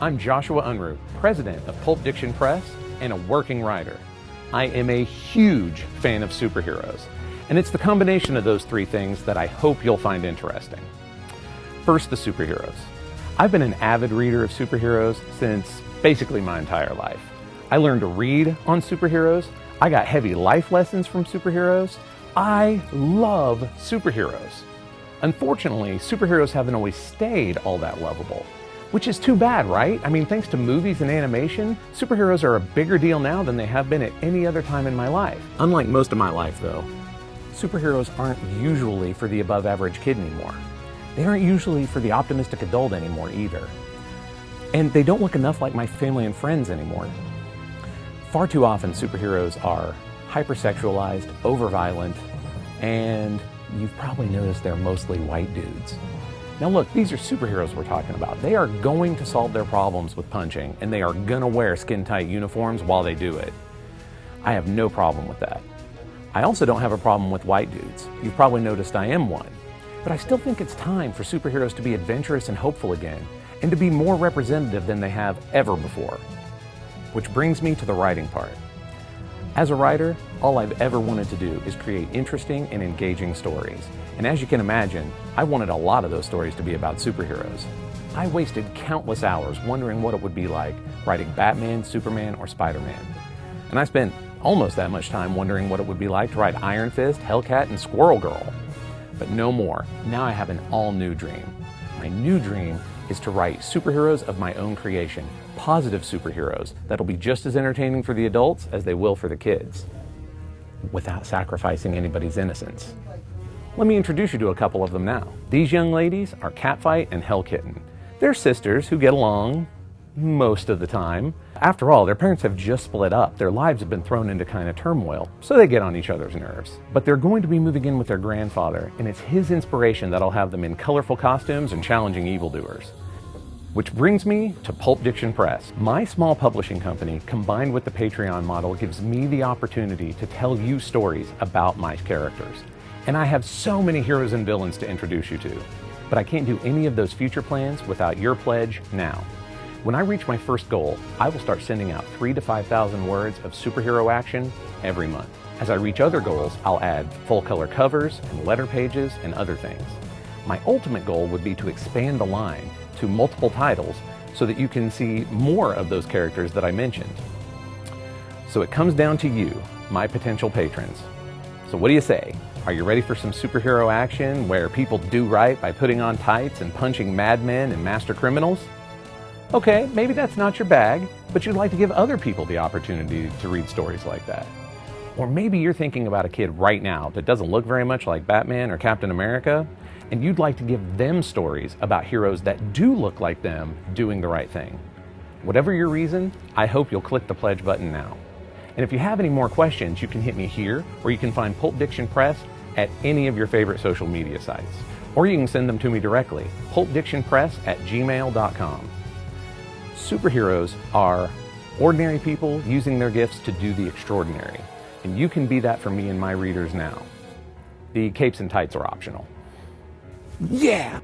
I'm Joshua Unruh, president of Pulp Diction Press and a working writer. I am a huge fan of superheroes, and it's the combination of those three things that I hope you'll find interesting. First, the superheroes. I've been an avid reader of superheroes since basically my entire life. I learned to read on superheroes. I got heavy life lessons from superheroes. I love superheroes. Unfortunately, superheroes haven't always stayed all that lovable, which is too bad, right? I mean, thanks to movies and animation, superheroes are a bigger deal now than they have been at any other time in my life. Unlike most of my life, though, superheroes aren't usually for the above-average kid anymore. They aren't usually for the optimistic adult anymore either. And they don't look enough like my family and friends anymore. Far too often, superheroes are hypersexualized, over-violent, and you've probably noticed they're mostly white dudes. Now look, these are superheroes we're talking about. They are going to solve their problems with punching, and they are gonna wear skin-tight uniforms while they do it. I have no problem with that. I also don't have a problem with white dudes. You've probably noticed I am one. But I still think it's time for superheroes to be adventurous and hopeful again, and to be more representative than they have ever before. Which brings me to the writing part. As a writer, all I've ever wanted to do is create interesting and engaging stories. And as you can imagine, I wanted a lot of those stories to be about superheroes. I wasted countless hours wondering what it would be like writing Batman, Superman, or Spider-Man. And I spent almost that much time wondering what it would be like to write Iron Fist, Hellcat, and Squirrel Girl. But no more. Now I have an all-new dream. My new dream is to write superheroes of my own creation, positive superheroes that'll be just as entertaining for the adults as they will for the kids, without sacrificing anybody's innocence. Let me introduce you to a couple of them now. These young ladies are Catfight and Hell Kitten. They're sisters who get along most of the time. After all, their parents have just split up. Their lives have been thrown into kind of turmoil, so they get on each other's nerves. But they're going to be moving in with their grandfather, and it's his inspiration that'll have them in colorful costumes and challenging evildoers. Which brings me to Pulp Diction Press. My small publishing company, combined with the Patreon model, gives me the opportunity to tell you stories about my characters. And I have so many heroes and villains to introduce you to. But I can't do any of those future plans without your pledge now. When I reach my first goal, I will start sending out 3,000 to 5,000 words of superhero action every month. As I reach other goals, I'll add full-color covers and letter pages and other things. My ultimate goal would be to expand the line to multiple titles so that you can see more of those characters that I mentioned. So it comes down to you, my potential patrons. So what do you say? Are you ready for some superhero action where people do right by putting on tights and punching madmen and master criminals? Okay, maybe that's not your bag, but you'd like to give other people the opportunity to read stories like that. Or maybe you're thinking about a kid right now that doesn't look very much like Batman or Captain America, and you'd like to give them stories about heroes that do look like them doing the right thing. Whatever your reason, I hope you'll click the pledge button now. And if you have any more questions, you can hit me here, or you can find Pulp Diction Press at any of your favorite social media sites. Or you can send them to me directly, pulpdictionpress@gmail.com. Superheroes are ordinary people using their gifts to do the extraordinary. And you can be that for me and my readers now. The capes and tights are optional. Yeah!